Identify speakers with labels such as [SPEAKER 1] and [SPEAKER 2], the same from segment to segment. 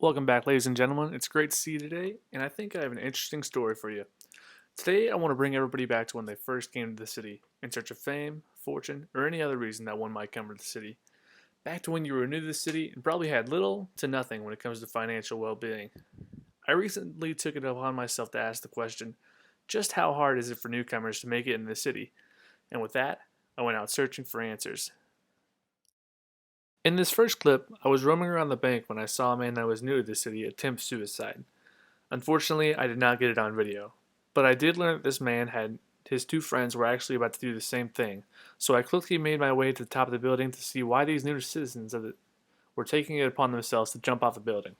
[SPEAKER 1] Welcome back, ladies and gentlemen. It's great to see you today, and I think I have an interesting story for you. Today, I want to bring everybody back to when they first came to the city, in search of fame, fortune, or any other reason that one might come to the city. Back to when you were new to the city and probably had little to nothing when it comes to financial well-being. I recently took it upon myself to ask the question, just how hard is it for newcomers to make it in the city? And with that, I went out searching for answers. In this first clip, I was roaming around the bank when I saw a man that was new to the city attempt suicide. Unfortunately, I did not get it on video, but I did learn that this man had his two friends were actually about to do the same thing, so I quickly made my way to the top of the building to see why these new citizens were taking it upon themselves to jump off the building.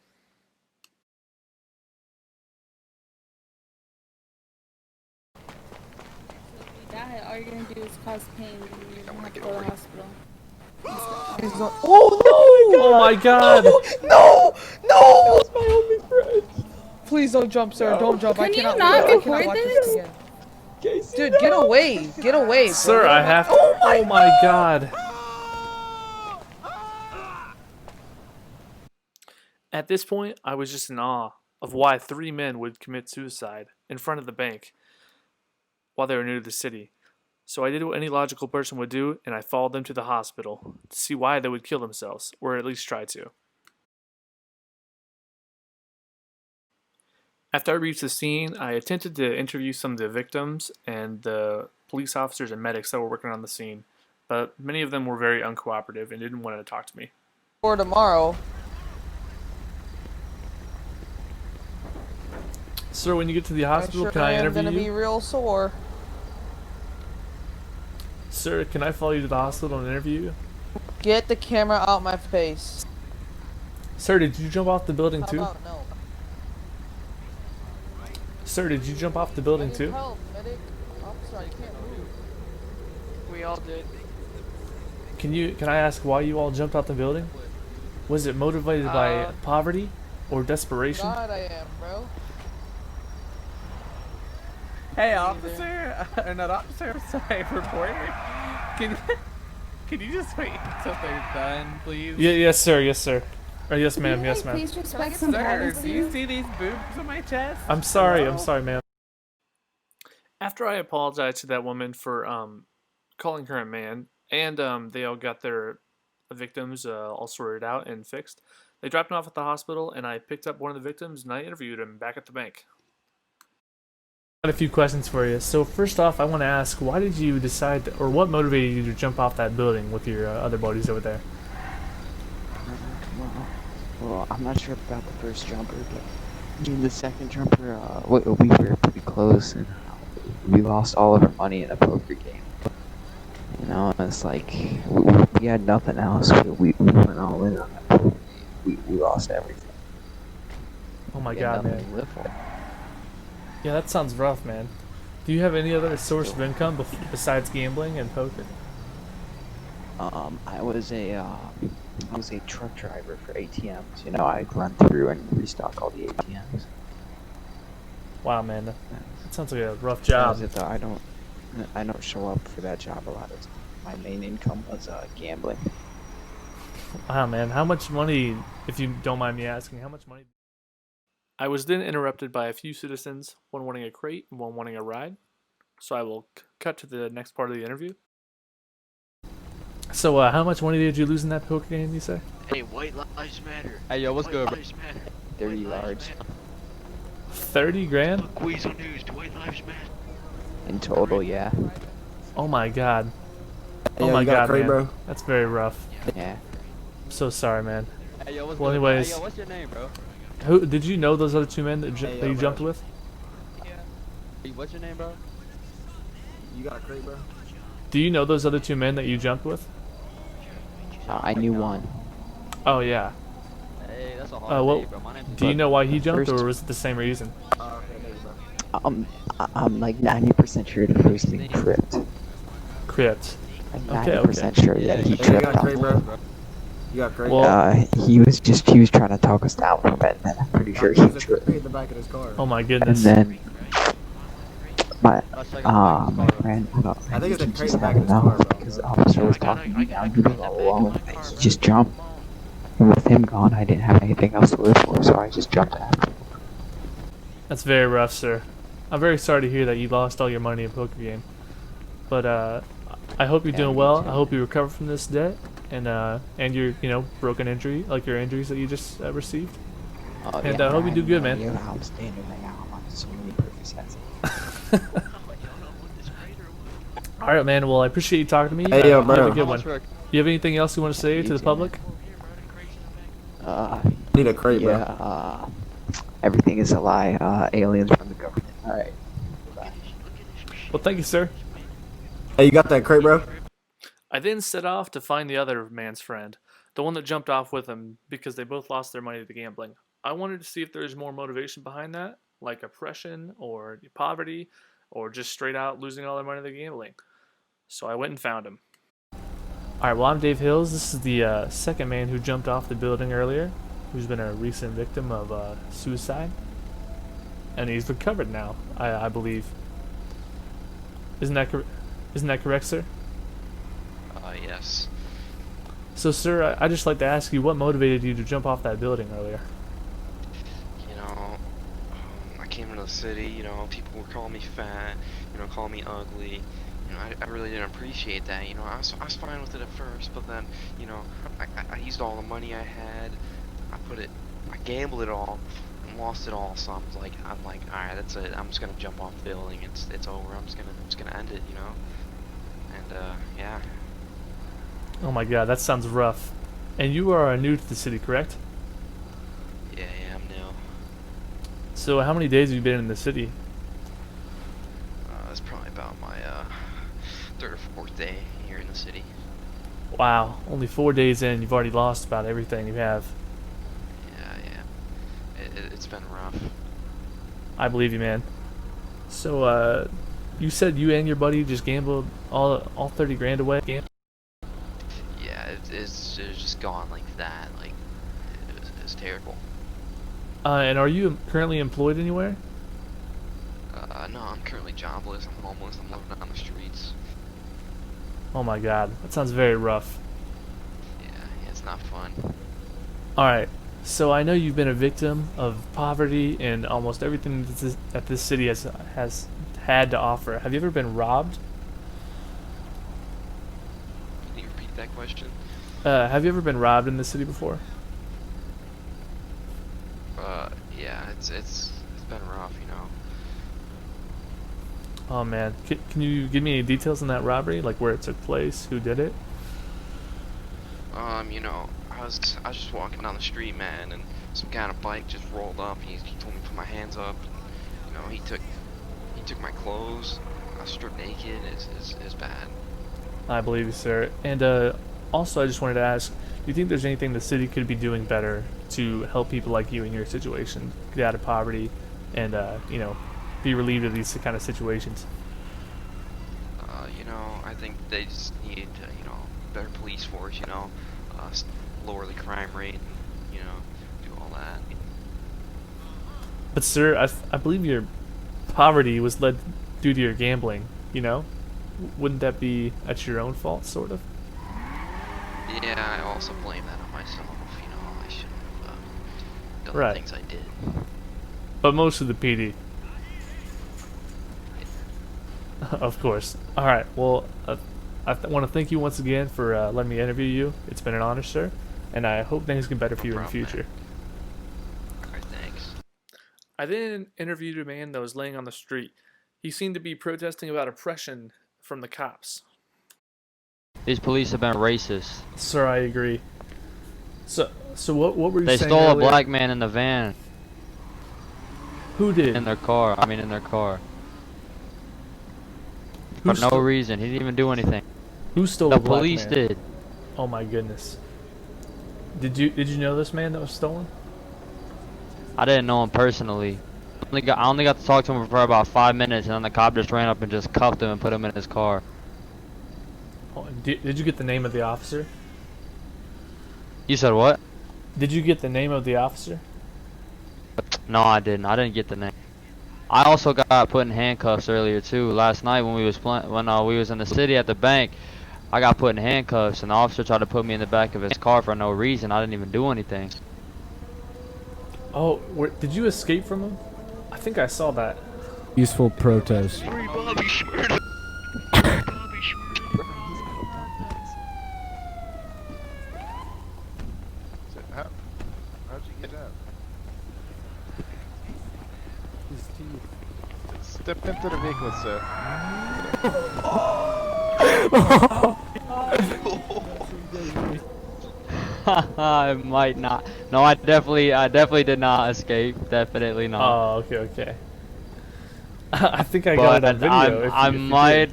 [SPEAKER 2] All you're gonna do is cause pain and you're gonna have to go to the hospital.
[SPEAKER 1] Oh my god!
[SPEAKER 3] No! That was my only friend. Please don't jump, sir. Don't jump.
[SPEAKER 2] Can
[SPEAKER 3] I cannot
[SPEAKER 2] you not
[SPEAKER 3] wait. I
[SPEAKER 2] record
[SPEAKER 3] cannot watch
[SPEAKER 2] this?
[SPEAKER 3] again. Dude, get away. Get away, bro.
[SPEAKER 1] Sir, I have to. Oh my god! At this point, I was just in awe of why three men would commit suicide in front of the bank while they were new to the city. So I did what any logical person would do, and I followed them to the hospital to see why they would kill themselves, or at least try to. After I reached the scene, I attempted to interview some of the victims and the police officers and medics that were working on the scene, but many of them were very uncooperative and didn't want to talk to me.
[SPEAKER 3] For tomorrow.
[SPEAKER 1] Sir, when you get to the hospital, can I interview you?
[SPEAKER 3] I'm gonna be real sore.
[SPEAKER 1] Sir, can I follow you to the hospital and interview you?
[SPEAKER 3] Get the camera out my face.
[SPEAKER 1] Sir, did you jump off the building too?
[SPEAKER 3] How about no?
[SPEAKER 1] Sir, did you jump off the building too?
[SPEAKER 3] Help, medic. Officer, you can't move. We all did.
[SPEAKER 1] Can I ask why you all jumped off the building? Was it motivated by poverty or desperation?
[SPEAKER 3] God, I am, bro.
[SPEAKER 4] Hey, officer, not officer, sorry, reporter. Can you just wait until they're done, please?
[SPEAKER 1] Yeah, yes, sir, yes, sir. Or yes, ma'am, yes, ma'am.
[SPEAKER 2] Please respect some
[SPEAKER 4] Sir,
[SPEAKER 2] privacy.
[SPEAKER 4] do you see these boobs on my chest?
[SPEAKER 1] I'm sorry,
[SPEAKER 4] Hello?
[SPEAKER 1] ma'am. After I apologized to that woman for calling her a man, and they all got their victims all sorted out and fixed, they dropped him off at the hospital, and I picked up one of the victims and I interviewed him back at the bank. I got a few questions for you. So first off, I want to ask, why did you decide, or what motivated you to jump off that building with your other buddies over there?
[SPEAKER 5] Well, I'm not sure about the first jumper, but I mean, the second jumper, we were pretty close, and we lost all of our money in a poker game. You know, it's like we had nothing else. We went all in on that poker game. We lost everything.
[SPEAKER 1] Oh my
[SPEAKER 5] We had
[SPEAKER 1] god,
[SPEAKER 5] nothing
[SPEAKER 1] man.
[SPEAKER 5] to live for.
[SPEAKER 1] Yeah, that sounds rough, man. Do you have any other source of income besides gambling and poker?
[SPEAKER 5] I was a truck driver for ATMs. You know, I'd run through and restock all the ATMs.
[SPEAKER 1] Wow, man, that sounds like a rough job.
[SPEAKER 5] That was it, though. I don't show up for that job a lot of times. My main income was gambling.
[SPEAKER 1] Wow, man, how much money, if you don't mind me asking, how much money? I was then interrupted by a few citizens, one wanting a crate and one wanting a ride. So I will cut to the next part of the interview. So, how much money did you lose in that poker game, you say?
[SPEAKER 6] Hey, white lives matter.
[SPEAKER 4] Hey, yo, what's
[SPEAKER 6] White
[SPEAKER 4] good, bro?
[SPEAKER 6] lives matter.
[SPEAKER 5] 30
[SPEAKER 6] White lives
[SPEAKER 5] large.
[SPEAKER 6] matter.
[SPEAKER 1] 30 grand?
[SPEAKER 6] Look, Weazel News, do white lives matter?
[SPEAKER 5] In total, yeah.
[SPEAKER 1] Oh my god.
[SPEAKER 7] Hey,
[SPEAKER 1] Oh
[SPEAKER 7] yo,
[SPEAKER 1] my
[SPEAKER 7] you got a
[SPEAKER 1] god,
[SPEAKER 7] crate,
[SPEAKER 1] man.
[SPEAKER 7] bro?
[SPEAKER 1] That's very rough.
[SPEAKER 5] Yeah.
[SPEAKER 1] I'm so sorry, man.
[SPEAKER 4] Hey, yo, what's
[SPEAKER 1] Well,
[SPEAKER 4] good, bro?
[SPEAKER 1] anyways.
[SPEAKER 4] Hey, yo, what's your name, bro?
[SPEAKER 1] Who did you know those other two men that,
[SPEAKER 7] Hey,
[SPEAKER 1] that you
[SPEAKER 7] bro.
[SPEAKER 1] jumped with?
[SPEAKER 4] Hey, what's your name, bro?
[SPEAKER 7] You got a crate, bro?
[SPEAKER 1] Do you know those other two men that you jumped with?
[SPEAKER 5] I knew one.
[SPEAKER 1] Oh yeah.
[SPEAKER 4] Hey, that's a hard
[SPEAKER 1] Well,
[SPEAKER 4] day, bro. My name's
[SPEAKER 1] do you know why he jumped,
[SPEAKER 5] First-
[SPEAKER 1] or was it the same reason?
[SPEAKER 7] Okay, maybe, bro.
[SPEAKER 5] I'm like 90% sure the first name tripped.
[SPEAKER 1] Crypt.
[SPEAKER 5] Like
[SPEAKER 1] Okay,
[SPEAKER 5] 90% sure that he
[SPEAKER 7] Hey, you
[SPEAKER 5] tripped
[SPEAKER 7] got a crate,
[SPEAKER 5] off.
[SPEAKER 7] bro? You got a crate?
[SPEAKER 1] Well-
[SPEAKER 5] He was trying to talk us down from it, and then I'm pretty sure he
[SPEAKER 7] There's a
[SPEAKER 5] tripped.
[SPEAKER 7] crate in the back of his car.
[SPEAKER 1] Oh my
[SPEAKER 5] And
[SPEAKER 1] goodness.
[SPEAKER 5] then my
[SPEAKER 4] Let's check
[SPEAKER 5] my friend,
[SPEAKER 7] I think it's a
[SPEAKER 5] he
[SPEAKER 7] crate
[SPEAKER 5] just
[SPEAKER 7] in the back
[SPEAKER 5] had
[SPEAKER 7] of his car,
[SPEAKER 5] enough
[SPEAKER 7] bro.
[SPEAKER 5] because the officer was talking me down. He was all alone with it. He just jumped. with him gone, I didn't have anything else to live for, so I just jumped after him.
[SPEAKER 1] That's very rough, sir. I'm very sorry to hear that you lost all your money in a poker game. But I hope you're
[SPEAKER 5] Yeah,
[SPEAKER 1] doing
[SPEAKER 5] me
[SPEAKER 1] well.
[SPEAKER 5] too.
[SPEAKER 1] I hope you recover from this debt and your broken injury, like your injuries that you just received.
[SPEAKER 5] Oh,
[SPEAKER 1] And
[SPEAKER 5] yeah,
[SPEAKER 1] I hope you do good, man.
[SPEAKER 5] idea how I'm standing right now. I'm on so many Percocets.
[SPEAKER 1] All right, man. Well, I appreciate you talking to me.
[SPEAKER 7] Hey, yo,
[SPEAKER 1] You have
[SPEAKER 7] bro.
[SPEAKER 1] a good one. You have anything else you want to say
[SPEAKER 5] You
[SPEAKER 1] to the
[SPEAKER 5] too,
[SPEAKER 1] public?
[SPEAKER 7] Need a crate, bro.
[SPEAKER 5] Yeah, everything is a lie. Aliens from the government. Alright.
[SPEAKER 1] Well, thank you, sir.
[SPEAKER 7] Hey, you got that crate, bro?
[SPEAKER 1] I then set off to find the other man's friend, the one that jumped off with him because they both lost their money to gambling. I wanted to see if there's more motivation behind that, like oppression or poverty, or just straight out losing all their money to gambling. So I went and found him. Alright, well, I'm Dave Hills. This is the second man who jumped off the building earlier, who's been a recent victim of suicide. And he's recovered now, I believe. Isn't that correct, sir?
[SPEAKER 8] Yes.
[SPEAKER 1] So, sir, I'd just like to ask you what motivated you to jump off that building earlier?
[SPEAKER 8] You know, I came into the city, you know, people were calling me fat, you know, calling me ugly. You know, I really didn't appreciate that, you know, I was fine with it at first, but then, you know, I used all the money I had, I gambled it all, and lost it all, so I'm like, alright, that's it, I'm just gonna jump off the building, it's over, I'm just gonna end it, you know, and, yeah.
[SPEAKER 1] Oh my god, that sounds rough. And you are new to the city, correct?
[SPEAKER 8] Yeah, I'm new.
[SPEAKER 1] So how many days have you been in the city?
[SPEAKER 8] It's probably about my, third or fourth day here in the city.
[SPEAKER 1] Wow, only 4 days in, you've already lost about everything you have.
[SPEAKER 8] Yeah. It's been rough.
[SPEAKER 1] I believe you, man. So, you said you and your buddy just gambled all 30 grand away?
[SPEAKER 8] Yeah, it's just gone like that. Like, it's terrible.
[SPEAKER 1] And are you currently employed anywhere?
[SPEAKER 8] No, I'm currently jobless. I'm homeless. I'm living on the streets.
[SPEAKER 1] Oh my god, that sounds very rough.
[SPEAKER 8] Yeah, it's not fun.
[SPEAKER 1] Alright, so I know you've been a victim of poverty and almost everything that this city has had to offer. Have you ever been robbed?
[SPEAKER 8] Can you repeat that question?
[SPEAKER 1] Have you ever been robbed in the city before?
[SPEAKER 8] Yeah, it's been rough, you know.
[SPEAKER 1] Oh man, can you give me any details on that robbery? Like where it took place, who did it?
[SPEAKER 8] You know, I was just walking down the street, man, and some guy on a bike just rolled up. He told me to put my hands up. You know, he took my clothes. I was stripped naked. It's bad.
[SPEAKER 1] I believe you, sir. And also, I just wanted to ask, do you think there's anything the city could be doing better to help people like you in your situation get out of poverty and, be relieved of these kind of situations?
[SPEAKER 8] You know, I think they just need, you know, better police force, you know, lower the crime rate, and, you know, do all that.
[SPEAKER 1] But, sir, I believe your poverty was led due to your gambling, you know? Wouldn't that be at your own fault, sort of?
[SPEAKER 8] Yeah, I also blame that on myself, you know, I shouldn't have done
[SPEAKER 1] Right.
[SPEAKER 8] the things I did.
[SPEAKER 1] But most of the PD. Of course. Alright, well, I want to thank you once again for letting me interview you. It's been an honor, sir. And I hope things get better for you in the future.
[SPEAKER 8] Alright, thanks.
[SPEAKER 1] I then interviewed a man that was laying on the street. He seemed to be protesting about oppression from the cops.
[SPEAKER 9] These police have been racist.
[SPEAKER 1] Sir, I agree. So what were you
[SPEAKER 9] They
[SPEAKER 1] saying
[SPEAKER 9] stole a
[SPEAKER 1] earlier?
[SPEAKER 9] black man in the van.
[SPEAKER 1] Who did?
[SPEAKER 9] In their car. I mean, in their car.
[SPEAKER 1] Who
[SPEAKER 9] For no
[SPEAKER 1] stole-
[SPEAKER 9] reason. He didn't even do anything.
[SPEAKER 1] Who stole
[SPEAKER 9] The
[SPEAKER 1] a black
[SPEAKER 9] police
[SPEAKER 1] man?
[SPEAKER 9] did.
[SPEAKER 1] Oh my goodness. Did you know this man that was stolen?
[SPEAKER 9] I didn't know him personally. I only got to talk to him for about 5 minutes, and then the cop just ran up and just cuffed him and put him in his car.
[SPEAKER 1] Oh, did you get the name of the officer?
[SPEAKER 9] You said what?
[SPEAKER 1] Did you get the name of the officer?
[SPEAKER 9] No, I didn't. I didn't get the name. I also got put in handcuffs earlier too. Last night when we was we was in the city at the bank, I got put in handcuffs, and the officer tried to put me in the back of his car for no reason. I didn't even do anything.
[SPEAKER 1] Oh, did you escape from him? I think I saw that.
[SPEAKER 10] Peaceful protest.
[SPEAKER 6] Free Bobby Schmurda. Bobby Schmurda.
[SPEAKER 11] How'd you get out?
[SPEAKER 10] His teeth.
[SPEAKER 11] Step into the vehicle, sir.
[SPEAKER 9] I might not. No, I definitely did not escape. Definitely not.
[SPEAKER 1] Oh, okay. I think I got it on video.
[SPEAKER 9] I might.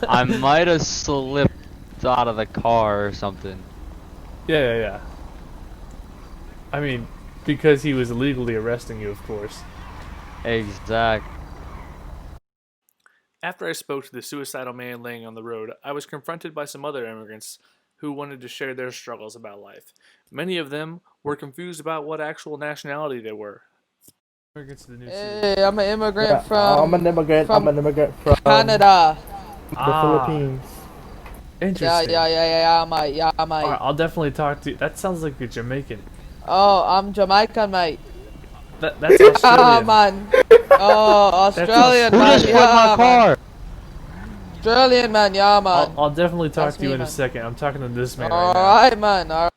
[SPEAKER 9] I might have slipped out of the car or something.
[SPEAKER 1] Yeah. I mean, because he was illegally arresting you, of course.
[SPEAKER 9] Exact.
[SPEAKER 1] After I spoke to the suicidal man laying on the road, I was confronted by some other immigrants who wanted to share their struggles about life. Many of them were confused about what actual nationality they were. Immigrants to the new city.
[SPEAKER 3] Hey, I'm an immigrant from.
[SPEAKER 7] I'm an immigrant from
[SPEAKER 3] Canada.
[SPEAKER 7] the Philippines.
[SPEAKER 1] Interesting.
[SPEAKER 3] Yeah, mate.
[SPEAKER 1] Alright, I'll definitely talk to you. That sounds like a Jamaican.
[SPEAKER 3] Oh, I'm Jamaican, mate.
[SPEAKER 1] That's Australian.
[SPEAKER 3] Ah, man. Oh, Australian,
[SPEAKER 9] Who
[SPEAKER 3] man.
[SPEAKER 9] just flipped my car?
[SPEAKER 3] Australian, man. Yeah, man.
[SPEAKER 1] I'll definitely talk
[SPEAKER 3] That's
[SPEAKER 1] to you
[SPEAKER 3] me,
[SPEAKER 1] in a
[SPEAKER 3] man.
[SPEAKER 1] second. I'm talking to this man right now.
[SPEAKER 3] Alright, man. Alright.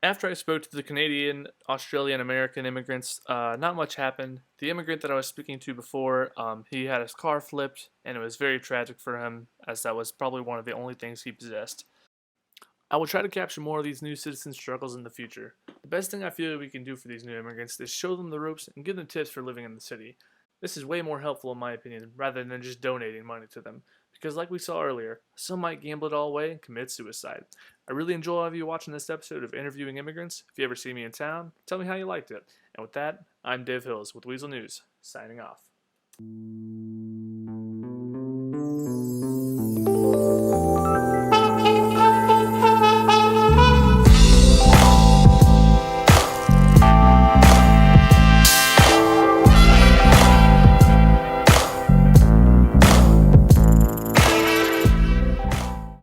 [SPEAKER 1] After I spoke to the Canadian, Australian, American immigrants, not much happened. The immigrant that I was speaking to before, he had his car flipped, and it was very tragic for him, as that was probably one of the only things he possessed. I will try to capture more of these new citizen struggles in the future. The best thing I feel we can do for these new immigrants is show them the ropes and give them tips for living in the city. This is way more helpful in my opinion, rather than just donating money to them. Because like we saw earlier, some might gamble it all away and commit suicide. I really enjoy all of you watching this episode of Interviewing Immigrants. If you ever see me in town, tell me how you liked it. And with that, I'm Dave Hills with Weazel News, signing off.